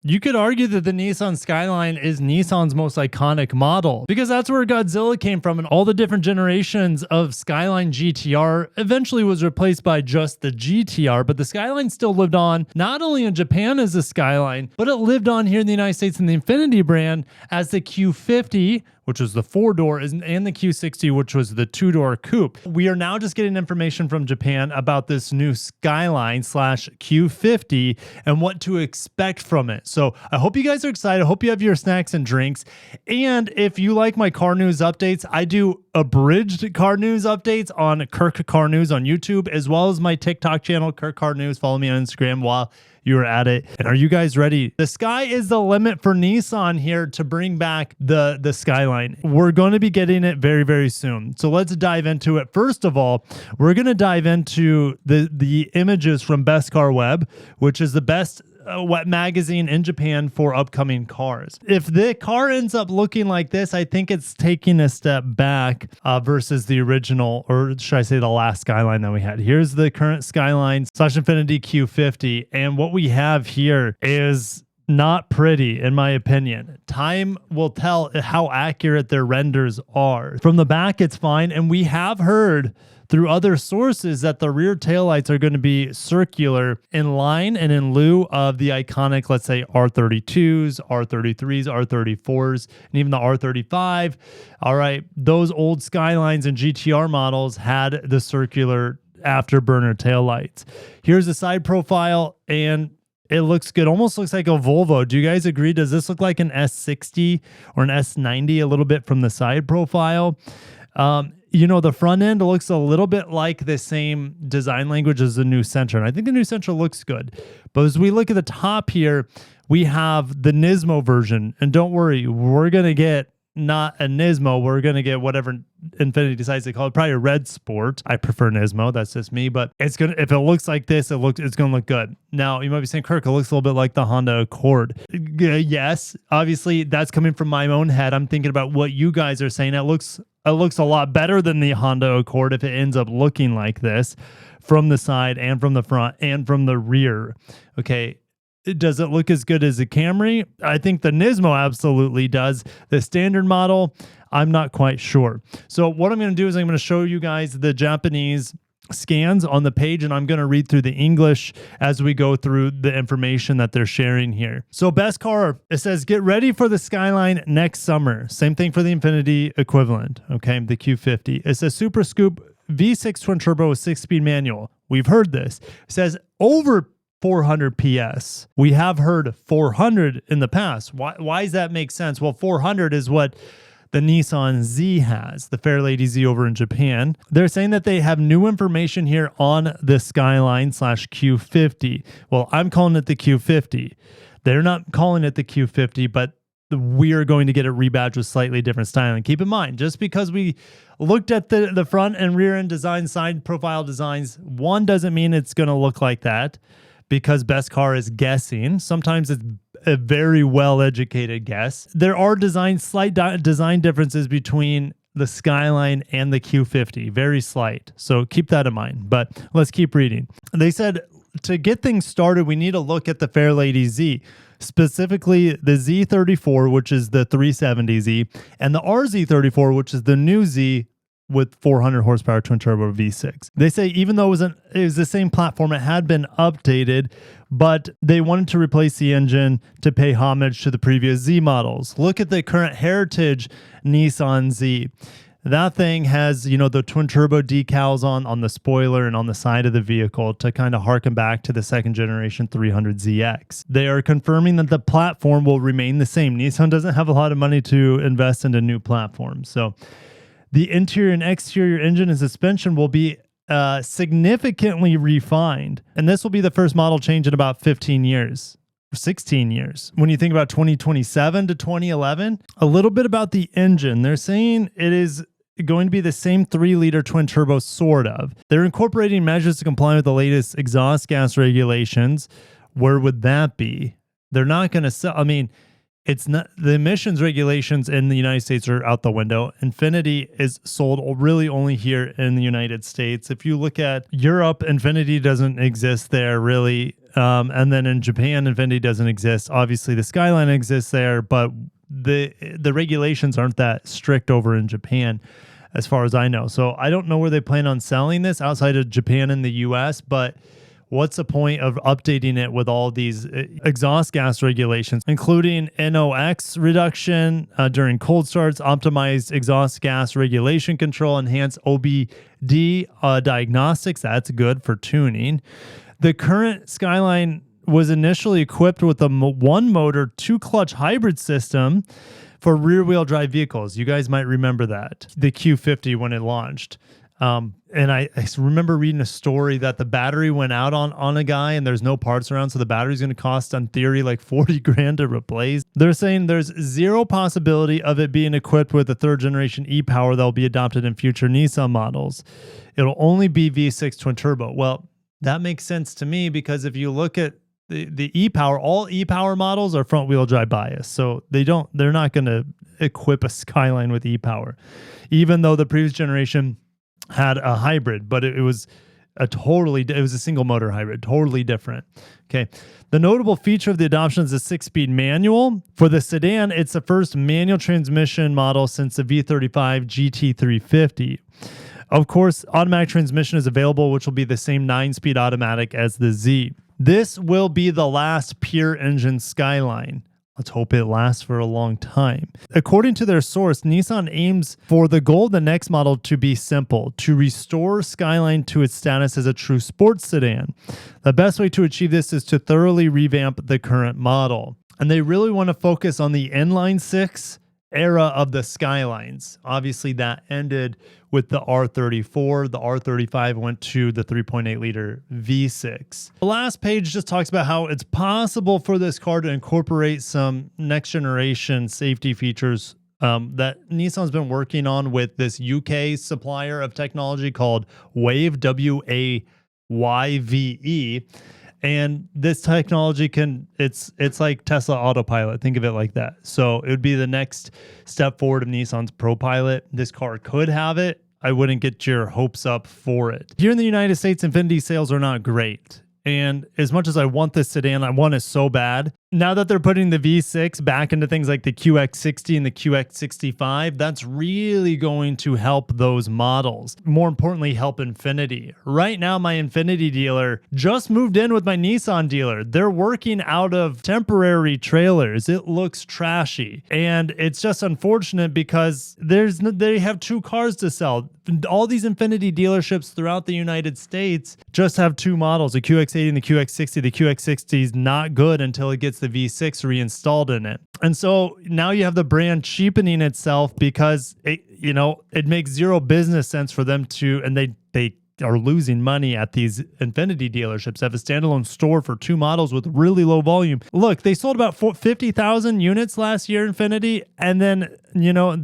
You could argue that the Nissan Skyline is Nissan's most iconic model because that's where Godzilla came from, and all the different generations of Skyline GTR eventually was replaced by just the GTR, but the Skyline still lived on not only in Japan as a Skyline, but it lived on here in the United States in the Infiniti brand as the Q50, which was the 4-door, and the Q60, which was the 2-door coupe. We are now just getting information from Japan about this new Skyline slash Q50 and what to expect from it. So I hope you guys are excited. I hope you have your snacks and drinks. And if you like my car news updates, I do abridged car news updates on Kirk Car News on YouTube, as well as my TikTok channel, Kirk Car News. Follow me on Instagram while you are at it. And are you guys ready? The sky is the limit for Nissan here to bring back the Skyline. We're going to be getting it very, very soon. So let's dive into it. First of all, we're going to dive into the images from Best Car Web, which is the best web magazine in Japan for upcoming cars. If the car ends up looking like this, I think it's taking a step back versus the original, or should I say the last Skyline that we had. Here's the current Skyline / Infiniti Q50, and what we have here is not pretty, in my opinion. Time will tell how accurate their renders are. From the back, it's fine, and we have heard through other sources that the rear taillights are going to be circular in line and in lieu of the iconic, let's say, R32s, R33s, R34s, and even the R35. All right, those old Skylines and GTR models had the circular afterburner taillights. Here's the side profile, and it looks good. Almost looks like a Volvo. Do you guys agree? Does this look like an S60 or an S90 a little bit from the side profile? You know, the front end looks a little bit like the same design language as the new Sentra, and I think the new Sentra looks good. But as we look at the top here, we have the Nismo version, and don't worry, we're going to get not a Nismo, we're going to get whatever Infiniti decides to call it, probably a Red Sport. I prefer Nismo, that's just me, but it's going to, if it looks like this, it's going to look good. Now, you might be saying, Kirk, it looks a little bit like the Honda Accord. Yes, obviously that's coming from my own head. I'm thinking about what you guys are saying. It looks a lot better than the Honda Accord if it ends up looking like this from the side and from the front and from the rear. Okay. Does it look as good as the Camry? I think the Nismo absolutely does. The standard model, I'm not quite sure. So what I'm going to do is I'm going to show you guys the Japanese scans on the page, and I'm going to read through the English as we go through the information that they're sharing here. So Best Car, it says, get ready for the Skyline next summer. Same thing for the Infiniti equivalent, okay, the Q50. It says Super Scoop V6 twin turbo with 6-speed manual. We've heard this. It says over 400 PS. We have heard 400 in the past. Why does that make sense? Well, 400 is what the Nissan Z has, the Fairlady Z over in Japan. They're saying that they have new information here on the Skyline / Q50. Well, I'm calling it the Q50. They're not calling it the Q50, but we are going to get a rebadge with slightly different styling. Keep in mind, just because we looked at the front and rear end design, side profile designs, one doesn't mean it's going to look like that, because Best Car is guessing. Sometimes it's a very well-educated guess. There are slight design differences between the Skyline and the Q50, very slight. So keep that in mind, but let's keep reading. They said, to get things started, we need to look at the Fairlady Z, specifically the Z34, which is the 370Z, and the RZ34, which is the new Z with 400 horsepower twin turbo V6. They say even though it was the same platform, it had been updated, but they wanted to replace the engine to pay homage to the previous Z models. Look at the current heritage Nissan Z. That thing has, you know, the twin turbo decals on the spoiler and on the side of the vehicle to kind of harken back to the second generation 300ZX. They are confirming that the platform will remain the same. Nissan doesn't have a lot of money to invest into new platforms. So the interior and exterior engine and suspension will be significantly refined. And this will be the first model change in about 15 years. 16 years. When you think about 2027 to 2011, a little bit about the engine. They're saying it is going to be the same 3-liter twin turbo, sort of. They're incorporating measures to comply with the latest exhaust gas regulations. Where would that be? They're not going to sell. I mean, it's not, the emissions regulations in the United States are out the window. Infiniti is sold really only here in the United States. If you look at Europe, Infiniti doesn't exist there really. And then in Japan, Infiniti doesn't exist. Obviously, the Skyline exists there, but the regulations aren't that strict over in Japan, as far as I know. So I don't know where they plan on selling this outside of Japan and the US, but what's the point of updating it with all these exhaust gas regulations, including NOx reduction during cold starts, optimized exhaust gas regulation control, enhanced OBD diagnostics? That's good for tuning. The current Skyline was initially equipped with a one motor, 2-clutch hybrid system for rear-wheel drive vehicles. You guys might remember that, the Q50 when it launched. And I remember reading a story that the battery went out on a guy and there's no parts around. So the battery's going to cost, in theory, like 40 grand to replace. They're saying there's zero possibility of it being equipped with a 3rd generation e-power that will be adopted in future Nissan models. It'll only be V6 twin turbo. Well, that makes sense to me, because if you look at the e-power, all e-power models are front wheel drive bias. So they're not going to equip a Skyline with e-power, even though the previous generation had a hybrid, but it was a single motor hybrid, totally different. Okay. The notable feature of the adoption is the 6-speed manual. For the sedan, it's the first manual transmission model since the V35 GT350. Of course, automatic transmission is available, which will be the same 9-speed automatic as the Z. This will be the last pure engine Skyline. Let's hope it lasts for a long time. According to their source, Nissan aims for the goal of the next model to be simple: to restore Skyline to its status as a true sports sedan. The best way to achieve this is to thoroughly revamp the current model. And they really want to focus on the inline 6 era of the Skylines. Obviously, that ended with the R34. The R35 went to the 3.8 liter V6. The last page just talks about how it's possible for this car to incorporate some next generation safety features that Nissan's been working on with this UK supplier of technology called Wave, W-A-Y-V-E. And this technology it's like Tesla Autopilot. Think of it like that. So it would be the next step forward of Nissan's ProPilot. This car could have it. I wouldn't get your hopes up for it. Here in the United States, Infiniti sales are not great. And as much as I want this sedan, I want it so bad. Now that they're putting the V6 back into things like the QX60 and the QX65, that's really going to help those models. More importantly, help Infiniti. Right now, my Infiniti dealer just moved in with my Nissan dealer. They're working out of temporary trailers. It looks trashy. And it's just unfortunate because they have 2 cars to sell. All these Infiniti dealerships throughout the United States just have 2 models, the QX80 and the QX60. The QX60 is not good until it gets the V6 reinstalled in it. And so now you have the brand cheapening itself because it makes zero business sense for them to, and they are losing money at these Infiniti dealerships. They have a standalone store for 2 models with really low volume. Look, they sold about 50,000 units last year, Infiniti, and then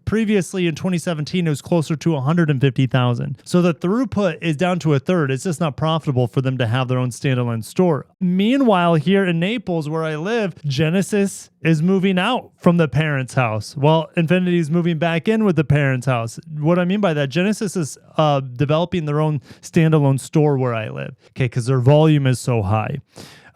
previously in 2017 it was closer to 150,000. So the throughput is down to a third. It's just not profitable for them to have their own standalone store. Meanwhile, here in Naples, where I live, Genesis is moving out from the parents' house. Well, Infiniti is moving back in with the parents' house. What I mean by that, Genesis is developing their own standalone store where I live, okay, because their volume is so high.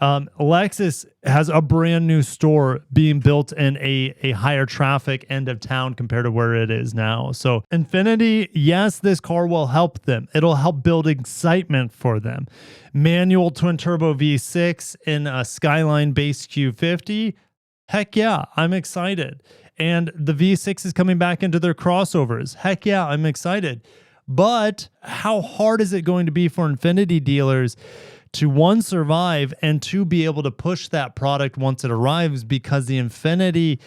Lexus has a brand new store being built in a higher traffic end of town compared to where it is now. So Infiniti, yes, this car will help them. It'll help build excitement for them. Manual twin turbo V6 in a Skyline base Q50. Heck yeah, I'm excited. And the V6 is coming back into their crossovers. Heck yeah, I'm excited. But how hard is it going to be for Infiniti dealers to, 1, survive, and 2, be able to push that product once it arrives, because the Infiniti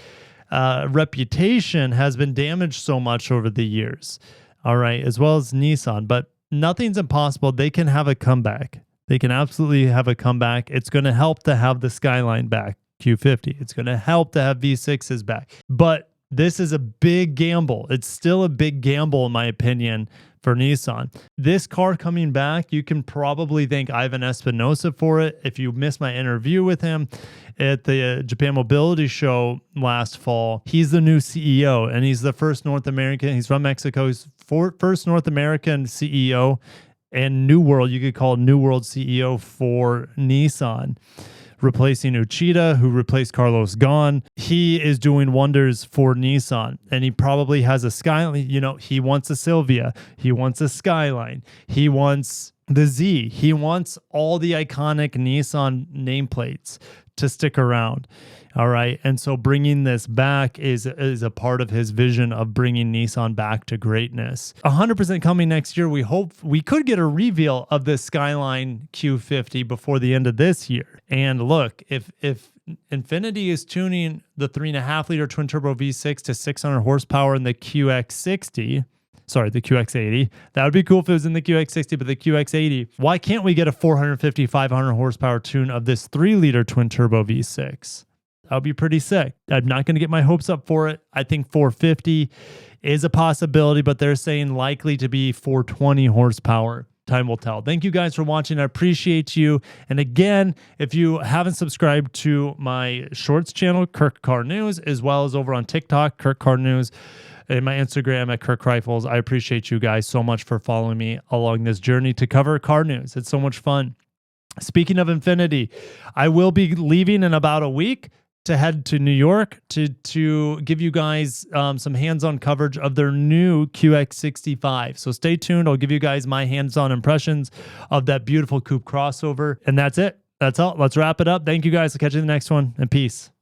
reputation has been damaged so much over the years, all right, as well as Nissan. But nothing's impossible. They can have a comeback. They can absolutely have a comeback. It's going to help to have the Skyline back, Q50. It's going to help to have V6s back. But this is a big gamble. It's still a big gamble, in my opinion, for Nissan. This car coming back, you can probably thank Ivan Espinosa for it. If you missed my interview with him at the Japan Mobility Show last fall, he's the new CEO, and he's the first North American. He's from Mexico. He's first North American CEO and New World. You could call New World CEO for Nissan, replacing Uchida, who replaced Carlos Ghosn. He is doing wonders for Nissan, and he probably has a Skyline. You know, he wants a Silvia, he wants a Skyline, he wants the Z, he wants all the iconic Nissan nameplates to stick around. All right. And so bringing this back is a part of his vision of bringing Nissan back to greatness. 100% coming next year. We hope we could get a reveal of the Skyline Q50 before the end of this year. And look, if Infiniti is tuning the 3.5-liter twin turbo V6 to 600 horsepower in the QX60, sorry, the QX80. That would be cool if it was in the QX60, but the QX80, why can't we get a 450, 500 horsepower tune of this 3-liter twin turbo V6? That would be pretty sick. I'm not going to get my hopes up for it. I think 450 is a possibility, but they're saying likely to be 420 horsepower. Time will tell. Thank you guys for watching. I appreciate you. And again, if you haven't subscribed to my shorts channel, Kirk Car News, as well as over on TikTok, Kirk Car News, and my Instagram at Kirk Rifles, I appreciate you guys so much for following me along this journey to cover car news. It's so much fun. Speaking of Infiniti, I will be leaving in about a week to head to New York to give you guys some hands-on coverage of their new QX65. So stay tuned. I'll give you guys my hands-on impressions of that beautiful coupe crossover. And that's it. That's all. Let's wrap it up. Thank you guys. I'll catch you in the next one, and peace.